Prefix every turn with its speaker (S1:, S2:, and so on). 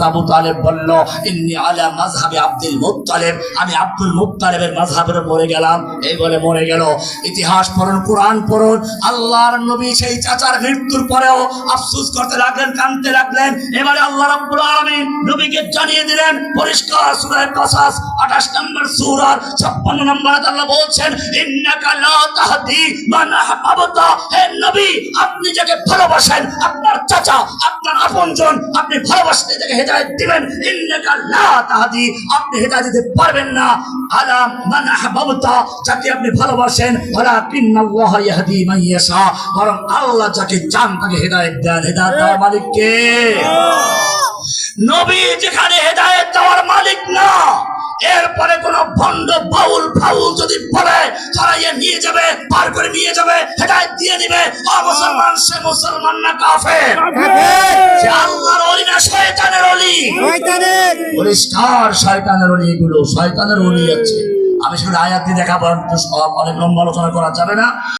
S1: আবু তালেব বলল, ইন্নী আলা মাযহাবি Abdul Muttalib, আমি আব্দুল মুত্তালিবের মাযহাবের মরে গেলাম। এই বলে মরে গেল। ইতিহাস পড়ুন, কোরআন পড়ুন। আল্লাহর নবী সেই চাচার মৃত্যুর পরেও আফসোস করতে লাগলেন, কাঁদতে লাগলেন। এবারে আল্লাহ রাব্বুল আলামিন নবীকে জানিয়ে দিলেন পরিষ্কার, সূরা কাসাস 28 নম্বর সূরার 56 নম্বর আয়াতে আল্লাহ বলছেন, ইন্নাকা লা তাহদি মান আহবাবতা। হে নবী, আপনি যাকে ভালোবাসেন, আপনার চাচা, আপনার আপনজন, আপনি ভালোবাসতে যাকে হেদায়েত দিবেন, ইন্নাকা লা তাহদি, আপনি হেদায়েত দিতে পারবেন না আলা মান আহবাবতা, যাকে আপনি ভালোবাসেন, ওয়ালাকিন্নাল্লাহ ইয়াহদি মান ইয়াশা, বরং আল্লাহ যাকে চান তাকে হেদায়েত দেন। হেদায়েত দেওয়ার মালিক কে? নবী যেখানে হেদায়েত দেওয়ার মালিক না, এরপরে কোন ভণ্ড বাউল ফাউল যদি বলে ছড়াইয়ে নিয়ে যাবে, পার করে নিয়ে যাবে, হেদায়েত দিয়ে দিবে, মুসলমান সে মুসলমান না কাফের, সে আল্লাহর ওলি না শয়তানের ওলি। পরিষ্কার শয়তানের ওলি, এগুলো শয়তানের ওলি আছে। আমি শুধু আয়াত দিয়ে দেখাবো, অনেক লম্বা আলোচনা করা যাবে না।